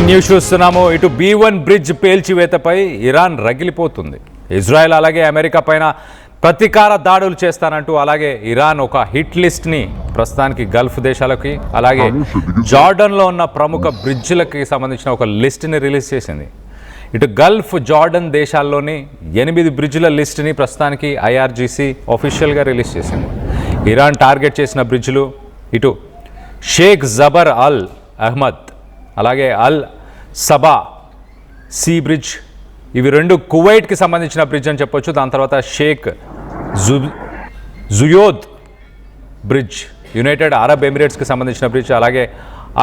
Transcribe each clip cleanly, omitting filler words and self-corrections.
News చూస్తున్నాము. ఇటు B1 bridge పేల్చివేతపై Iran రగిలిపోతుంది. Israel అలాగే అమెరికా పైన ప్రతీకార దాడులు చేస్తానంటూ అలాగే ఇరాన్ ఒక హిట్ లిస్ట్ని ప్రస్తుతానికి గల్ఫ్ దేశాలకి అలాగే జార్డన్లో ఉన్న ప్రముఖ బ్రిడ్జ్లకి సంబంధించిన ఒక లిస్ట్ని రిలీజ్ చేసింది. ఇటు గల్ఫ్ జార్డన్ దేశాల్లోని 8 బ్రిడ్జ్ల లిస్ట్ని ప్రస్తుతానికి IRGC ఆఫీషియల్గా రిలీజ్ చేసింది. ఇరాన్ టార్గెట్ చేసిన బ్రిడ్జ్లు ఇటు షేక్ జబర్ అల్ అహ్మద్ అలాగే అల్ సబా సీ బ్రిడ్జ్, ఇవి రెండు కువైట్కి సంబంధించిన బ్రిడ్జ్ అని చెప్పొచ్చు. దాని తర్వాత Sheikh Zayed bridge United Arab ఎమిరేట్స్కి సంబంధించిన బ్రిడ్జ్, అలాగే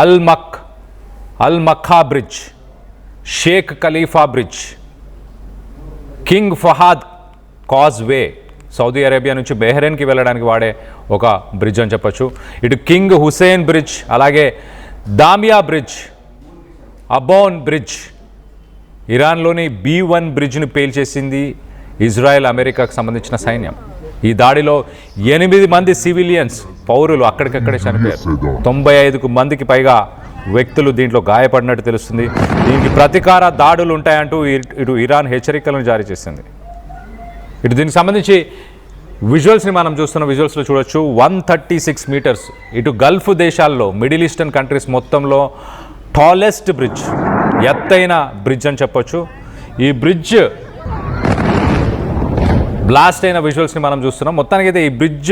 Al Makkah bridge, Sheikh Khalifa bridge, King Fahad causeway Saudi Arabia నుంచి బెహ్రెయిన్కి వెళ్ళడానికి వాడే ఒక బ్రిడ్జ్ అని చెప్పొచ్చు. ఇటు కింగ్ హుసేన్ బ్రిడ్జ్, అలాగే దామియా బ్రిడ్జ్, అబోన్ బ్రిడ్జ్. ఇరాన్లోని B1 బ్రిడ్జ్ను పేల్చేసింది ఇజ్రాయెల్ అమెరికాకు సంబంధించిన సైన్యం. ఈ దాడిలో 8 మంది సివిలియన్స్ పౌరులు అక్కడికక్కడే చనిపోయారు. 95 మందికి పైగా వ్యక్తులు దీంట్లో గాయపడినట్టు తెలుస్తుంది. దీనికి ప్రతీకార దాడులు ఉంటాయంటూ ఇటు ఇరాన్ హెచ్చరికలను జారీ చేసింది. ఇటు దీనికి సంబంధించి విజువల్స్ని మనం చూస్తున్న విజువల్స్లో చూడొచ్చు. 136 మీటర్స్, ఇటు గల్ఫ్ దేశాల్లో మిడిల్ ఈస్టర్న్ కంట్రీస్ మొత్తంలో టాలెస్ట్ బ్రిడ్జ్, ఎత్తైన బ్రిడ్జ్ అని చెప్పొచ్చు. ఈ బ్రిడ్జ్ బ్లాస్ట్ అయిన విజువల్స్ని మనం చూస్తున్నాం. మొత్తానికైతే ఈ బ్రిడ్జ్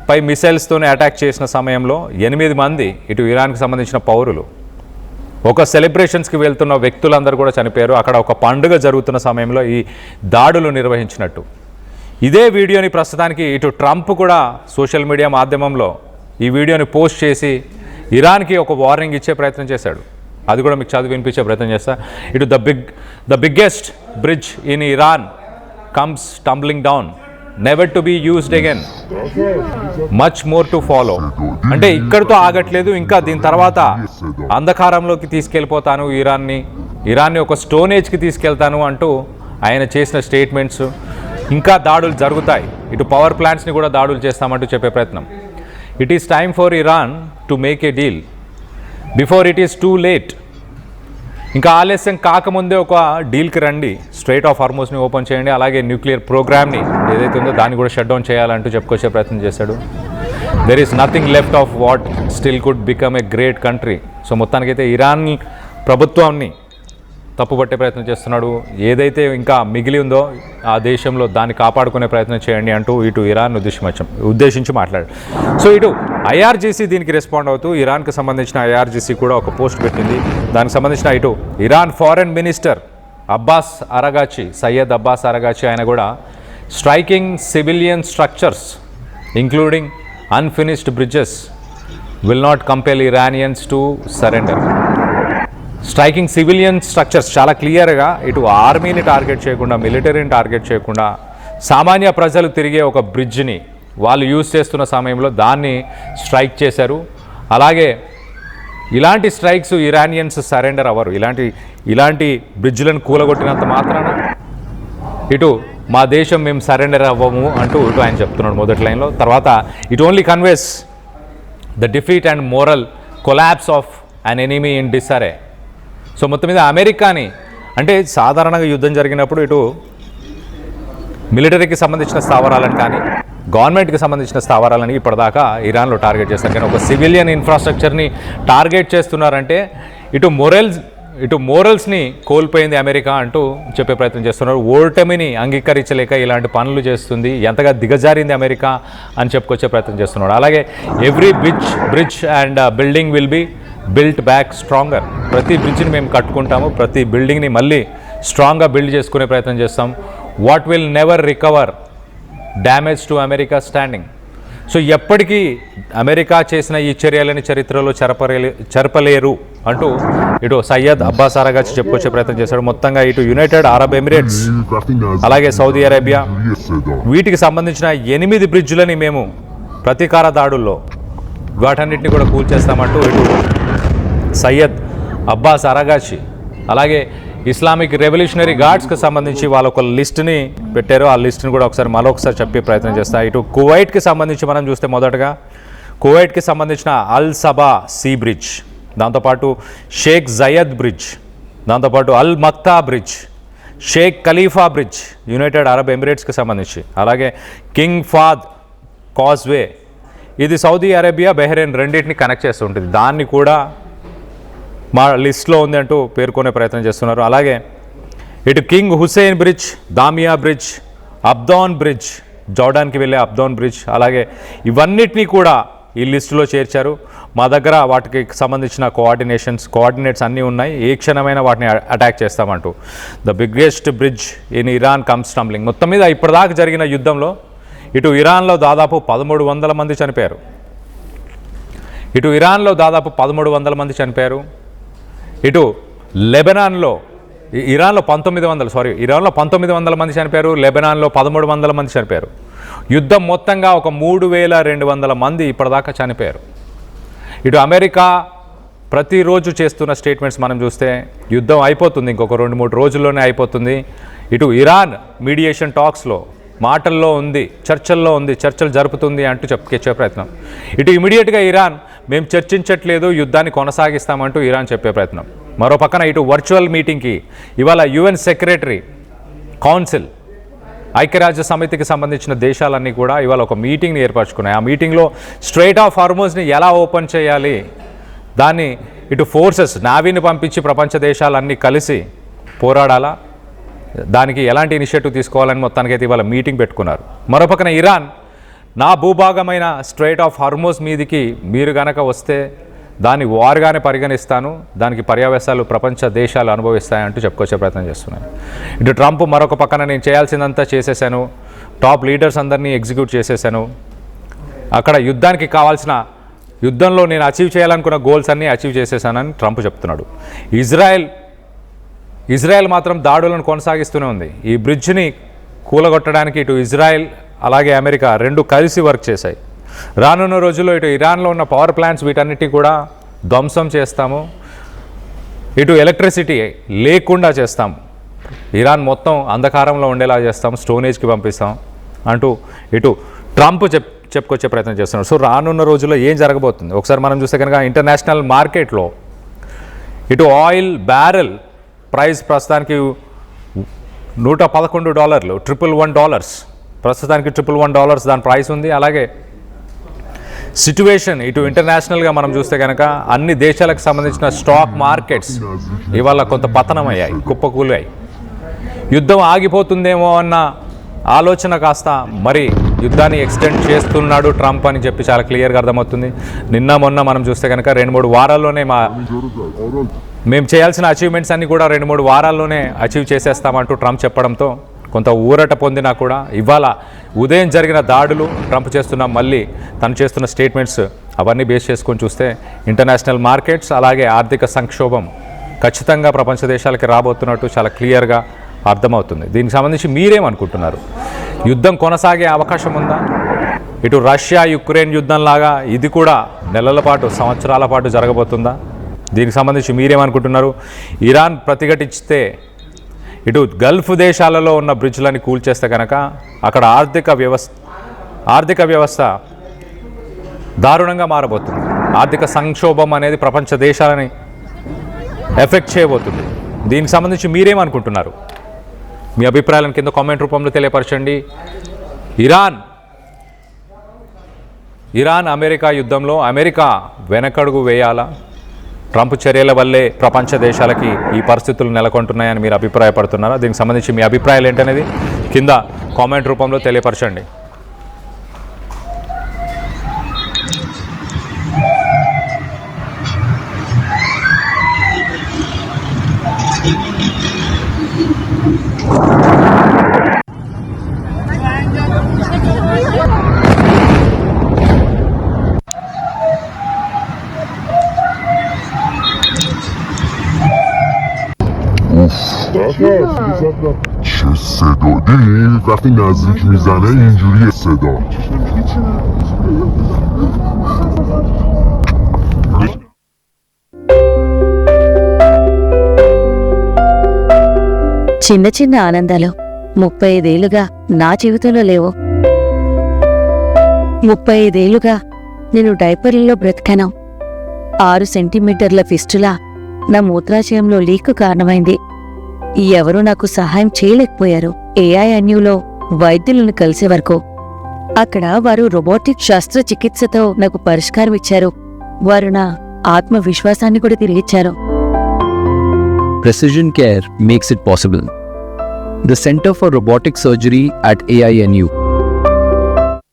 పై మిసైల్స్తోనే అటాక్ చేసిన సమయంలో 8 మంది ఇటు ఇరాన్కి సంబంధించిన పౌరులు, ఒక సెలబ్రేషన్స్కి వెళ్తున్న వ్యక్తులందరూ కూడా చనిపోయారు. అక్కడ ఒక పండుగ జరుగుతున్న సమయంలో ఈ దాడులు నిర్వహించినట్టు ఇదే వీడియోని ప్రస్తుతానికి ఇటు ట్రంప్ కూడా సోషల్ మీడియా మాధ్యమంలో ఈ వీడియోని పోస్ట్ చేసి ఇరాన్కి ఒక వార్నింగ్ ఇచ్చే ప్రయత్నం చేశాడు. అది కూడా మీకు చదివి వినిపించే ప్రయత్నం చేస్తా. ఇటు the biggest bridge in Iran comes tumbling down, never to be used again, much more to follow. అంటే ఇక్కడితో ఆగట్లేదు, ఇంకా దీని తర్వాత అంధకారంలోకి తీసుకెళ్ళిపోతాను ఇరాన్ని ఒక స్టోన్ ఏజ్కి తీసుకెళ్తాను అంటూ ఆయన చేసిన స్టేట్మెంట్స్. ఇంకా దాడులు జరుగుతాయి, ఇటు పవర్ ప్లాంట్స్ని కూడా దాడులు చేస్తామంటూ చెప్పే ప్రయత్నం. It is time for Iran to make a deal before it is too late. ఇంకా ఆలస్యం కాకముందే ఒక డీల్కి రండి, స్ట్రైట్ ఆఫ్ హార్మోస్ని ఓపెన్ చేయండి, అలాగే న్యూక్లియర్ ప్రోగ్రామ్ని ఏదైతే ఉందో దాన్ని కూడా షట్ డౌన్ చేయాలంటూ చెప్పుకొచ్చే ప్రయత్నం చేశాడు. There is nothing left of what still could become a great country. So మొత్తానికైతే ఇరాన్ ప్రభుత్వాన్ని తప్పుపట్టే ప్రయత్నం చేస్తున్నాడు. ఏదైతే ఇంకా మిగిలి ఉందో ఆ దేశంలో దాన్ని కాపాడుకునే ప్రయత్నం చేయండి అంటూ ఇటు ఇరాన్ ఉద్దేశించి మాట్లాడాడు. సో ఇటు IRGC దీనికి రెస్పాండ్ అవుతూ ఇరాన్కి సంబంధించిన IRGC కూడా ఒక పోస్ట్ పెట్టింది. దానికి సంబంధించిన ఇటు Iran foreign minister Syed Abbas Araghchi ఆయన కూడా striking civilian structures including unfinished bridges will not compel Iranians to surrender. Striking civilian structures చాలా క్లియర్గా ఇటు ఆర్మీని టార్గెట్ చేయకుండా, మిలిటరీని టార్గెట్ చేయకుండా సామాన్య ప్రజలు తిరిగే ఒక బ్రిడ్జ్ని వాళ్ళు యూజ్ చేస్తున్న సమయంలో దాన్ని స్ట్రైక్ చేశారు. అలాగే ఇలాంటి స్ట్రైక్స్ ఇరానియన్స్ సరెండర్ అవ్వరు. ఇలాంటి బ్రిడ్జ్లను కూలగొట్టినంత మాత్రాన ఇటు మా దేశం మేము సరెండర్ అవ్వము అంటూ ఇటు ఆయన చెప్తున్నాడు మొదటి లైన్లో. తర్వాత it only conveys the defeat and moral collapse of an enemy in disarray. So మొత్తం మీద అమెరికాని, అంటే సాధారణంగా యుద్ధం జరిగినప్పుడు ఇటు మిలిటరీకి సంబంధించిన స్థావరాలను కానీ గవర్నమెంట్కి సంబంధించిన స్థావరాలని ఇప్పటిదాకా ఇరాన్లో టార్గెట్ చేస్తారు. కానీ ఒక సివిలియన్ ఇన్ఫ్రాస్ట్రక్చర్ని టార్గెట్ చేస్తున్నారంటే ఇటు మోరల్స్ని కోల్పోయింది అమెరికా అంటూ చెప్పే ప్రయత్నం చేస్తున్నారు. ఓటమిని అంగీకరించలేక ఇలాంటి పనులు చేస్తుంది, ఎంతగా దిగజారింది అమెరికా అని చెప్పుకొచ్చే ప్రయత్నం చేస్తున్నాడు. అలాగే every bridge and building will be built back stronger. ప్రతి బ్రిడ్జ్ని మేము కట్టుకుంటాము, ప్రతి బిల్డింగ్ని మళ్ళీ స్ట్రాంగ్గా బిల్డ్ చేసుకునే ప్రయత్నం చేస్తాం. What will never recover damage to America standing. So ఎప్పటికీ అమెరికా చేసిన ఈ చర్యలని చరిత్రలో చెరపలేరు అంటూ ఇటు సయ్యద్ అబ్బాస్ అరగాచి చెప్పుకొచ్చే ప్రయత్నం చేశాడు. మొత్తంగా ఇటు యునైటెడ్ అరబ్ ఎమిరేట్స్ అలాగే సౌదీ అరేబియా వీటికి సంబంధించిన 8 బ్రిడ్జ్లని మేము ప్రతీకార దాడుల్లో వాటన్నిటిని కూడా కూల్చేస్తామంటూ ఇటు సయ్యద్ అబ్బాస్ అరగాచి అలాగే ఇస్లామిక్ రెవల్యూషనరీ గార్డ్స్కి సంబంధించి వాళ్ళ ఒక లిస్ట్ని పెట్టారు. ఆ లిస్ట్ని కూడా మరొకసారి చెప్పే ప్రయత్నం చేస్తా. ఇటు కువైట్కి సంబంధించి మనం చూస్తే మొదటగా కువైట్కి సంబంధించిన అల్ సబా సీ బ్రిడ్జ్, దాంతోపాటు షేక్ జయద్ బ్రిడ్జ్, దాంతోపాటు అల్ Makta bridge, Sheikh Khalifa bridge United Arab ఎమిరేట్స్కి సంబంధించి, అలాగే కింగ్ ఫాద్ కాజ్వే, ఇది సౌదీ అరేబియా బెహ్రెయిన్ రెండింటిని కనెక్ట్ చేస్తూ ఉంటుంది. దాన్ని కూడా మా లిస్ట్లో ఉంది అంటూ పేర్కొనే ప్రయత్నం చేస్తున్నారు. అలాగే ఇటు King Hussein bridge, Damia bridge, Abdan bridge, జోర్డాన్కి వెళ్ళే అబ్దాన్ బ్రిడ్జ్, అలాగే ఇవన్నిటినీ కూడా ఈ లిస్టులో చేర్చారు. మా దగ్గర వాటికి సంబంధించిన కోఆర్డినేట్స్ అన్నీ ఉన్నాయి, ఏ క్షణమైనా వాటిని అటాక్ చేస్తామంటూ. The biggest bridge in Iran comes tumbling. మొత్తం మీద ఇప్పటిదాకా జరిగిన యుద్ధంలో ఇటు ఇరాన్లో దాదాపు 1300 మంది చనిపోయారు. ఇటు లెబనాన్లో ఇరాన్లో 1900 మంది చనిపోయారు, లెబనాన్లో 1300 మంది చనిపోయారు. యుద్ధం మొత్తంగా ఒక 3200 మంది ఇప్పటిదాకా చనిపోయారు. ఇటు అమెరికా ప్రతిరోజు చేస్తున్న స్టేట్మెంట్స్ మనం చూస్తే యుద్ధం అయిపోతుంది, ఇంకొక 2-3 రోజుల్లోనే అయిపోతుంది. ఇటు ఇరాన్ మీడియేషన్ టాక్స్లో, మాటల్లో ఉంది, చర్చలు జరుపుతుంది అంటూ చెప్పే ప్రయత్నం. ఇటు ఇమీడియట్గా ఇరాన్ మేము చర్చించట్లేదు, యుద్ధాన్ని కొనసాగిస్తామంటూ ఇరాన్ చెప్పే ప్రయత్నం. మరో పక్కన ఇటు వర్చువల్ మీటింగ్కి ఇవాళ యుఎన్ సెక్రటరీ కౌన్సిల్, ఐక్యరాజ్య సమితికి సంబంధించిన దేశాలన్నీ కూడా ఇవాళ ఒక మీటింగ్ని ఏర్పరచుకున్నాయి. ఆ మీటింగ్లో స్ట్రైట్ ఆఫ్ హార్మోజ్ని ఎలా ఓపెన్ చేయాలి, దాన్ని ఇటు ఫోర్సెస్ నావీని పంపించి ప్రపంచ దేశాలన్నీ కలిసి పోరాడాలా, దానికి ఎలాంటి ఇనిషియేటివ్ తీసుకోవాలని మొత్తానికైతే ఇవాళ మీటింగ్ పెట్టుకున్నారు. మరోపక్కన ఇరాన్ నా భూభాగమైన స్ట్రైట్ ఆఫ్ హార్మోజ్ మీదికి మీరు గనక వస్తే దాన్ని వార్గానే పరిగణిస్తాను, దానికి పర్యవసాలు ప్రపంచ దేశాలు అనుభవిస్తాయంటూ చెప్పుకొచ్చే ప్రయత్నం చేస్తున్నాను. ఇటు ట్రంప్ మరొక పక్కన నేను చేయాల్సిందంతా చేసేసాను, టాప్ లీడర్స్ అందరినీ ఎగ్జిక్యూట్ చేసేసాను, అక్కడ యుద్ధంలో నేను అచీవ్ చేయాలనుకున్న గోల్స్ అన్నీ అచీవ్ చేసేసానని ట్రంప్ చెప్తున్నాడు. ఇజ్రాయెల్ మాత్రం దాడులను కొనసాగిస్తూనే ఉంది. ఈ బ్రిడ్జ్ని కూలగొట్టడానికి ఇటు ఇజ్రాయెల్ అలాగే అమెరికా రెండు కలిసి వర్క్ చేశాయి. రానున్న రోజుల్లో ఇటు ఇరాన్లో ఉన్న పవర్ ప్లాంట్స్ వీటన్నిటి కూడా ధ్వంసం చేస్తాము, ఇటు ఎలక్ట్రిసిటీ లేకుండా చేస్తాం, ఇరాన్ మొత్తం అంధకారంలో ఉండేలా చేస్తాం, స్టోనేజ్కి పంపిస్తాం అంటూ ఇటు ట్రంప్ చెప్పుకొచ్చే ప్రయత్నం చేస్తున్నారు. సో రానున్న రోజుల్లో ఏం జరగబోతుంది ఒకసారి మనం చూస్తే కనుక ఇంటర్నేషనల్ మార్కెట్లో ఇటు ఆయిల్ బ్యారెల్ ప్రైస్ ప్రస్తుతానికి $111, $111 ప్రస్తుతానికి $111 దాని ప్రైస్ ఉంది. అలాగే సిట్యువేషన్ ఇటు ఇంటర్నేషనల్గా మనం చూస్తే కనుక అన్ని దేశాలకు సంబంధించిన స్టాక్ మార్కెట్స్ ఇవాళ కొంత పతనమయ్యాయి, కుప్పకూలాయి. యుద్ధం ఆగిపోతుందేమో అన్న ఆలోచన కాస్త మరి యుద్ధాన్ని ఎక్స్టెండ్ చేస్తున్నాడు ట్రంప్ అని చెప్పి చాలా క్లియర్గా అర్థమవుతుంది. నిన్న మొన్న మనం చూస్తే కనుక 2-3 వారాల్లోనే మేము చేయాల్సిన అచీవ్మెంట్స్ అన్నీ కూడా 2-3 వారాల్లోనే అచీవ్ చేసేస్తామంటూ ట్రంప్ చెప్పడంతో కొంత ఊరట పొందినా కూడా ఇవాళ ఉదయం జరిగిన దాడులు, ట్రంప్ తను చేస్తున్న స్టేట్మెంట్స్ అవన్నీ బేస్ చేసుకొని చూస్తే ఇంటర్నేషనల్ మార్కెట్స్ అలాగే ఆర్థిక సంక్షోభం ఖచ్చితంగా ప్రపంచ దేశాలకి రాబోతున్నట్టు చాలా క్లియర్గా అర్థమవుతుంది. దీనికి సంబంధించి మీరేమనుకుంటున్నారు? యుద్ధం కొనసాగే అవకాశం ఉందా? ఇటు రష్యా యుక్రెయిన్ యుద్ధంలాగా ఇది కూడా నెలల పాటు, సంవత్సరాల పాటు జరగబోతుందా? దీనికి సంబంధించి మీరేమనుకుంటున్నారు? ఇరాన్ ప్రతిఘటిస్తే ఇటు గల్ఫ్ దేశాలలో ఉన్న బ్రిడ్జ్లని కూల్చేస్తే కనుక అక్కడ ఆర్థిక వ్యవస్థ దారుణంగా మారబోతుంది. ఆర్థిక సంక్షోభం అనేది ప్రపంచ దేశాలని ఎఫెక్ట్ చేయబోతుంది. దీనికి సంబంధించి మీరేమనుకుంటున్నారు? మీ అభిప్రాయాలను కింద కామెంట్ రూపంలో తెలియపరచండి. ఇరాన్ అమెరికా యుద్ధంలో అమెరికా వెనకడుగు వేయాలా? ట్రంప్ చర్యల వల్లే ప్రపంచ దేశాలకి ఈ పరిస్థితులు నెలకొంటున్నాయని మీరు అభిప్రాయపడుతున్నారా? దీనికి సంబంధించి మీ అభిప్రాయాలు ఏంటనేది కింద కామెంట్ రూపంలో తెలియపరచండి. چه صدا دیدی؟ وقتی نزدیک میزنه اینجوریه صدا. చిన్న చిన్న ఆనందాలు 35 ఏళ్లుగా నా జీవితంలో లేవు. 35 ఏళ్లుగా నేను డైపర్లలో బ్రతికాను. 6 సెంటీమీటర్ల ఫిస్టులా నా మూత్రాశయంలో లీక్ కారణమైంది. ఎవరూ నాకు సహాయం చేయలేకపోయారు. AINUలో వైద్యులను కలిసే వరకు. అక్కడ వారు రోబోటిక్ శస్త్రచికిత్సతో నాకు పరిష్కారం ఇచ్చారు. వారు నా ఆత్మవిశ్వాసాన్ని కూడా తిరిగిచ్చారు. Precision care makes it possible. The Center for Robotic Surgery at AINU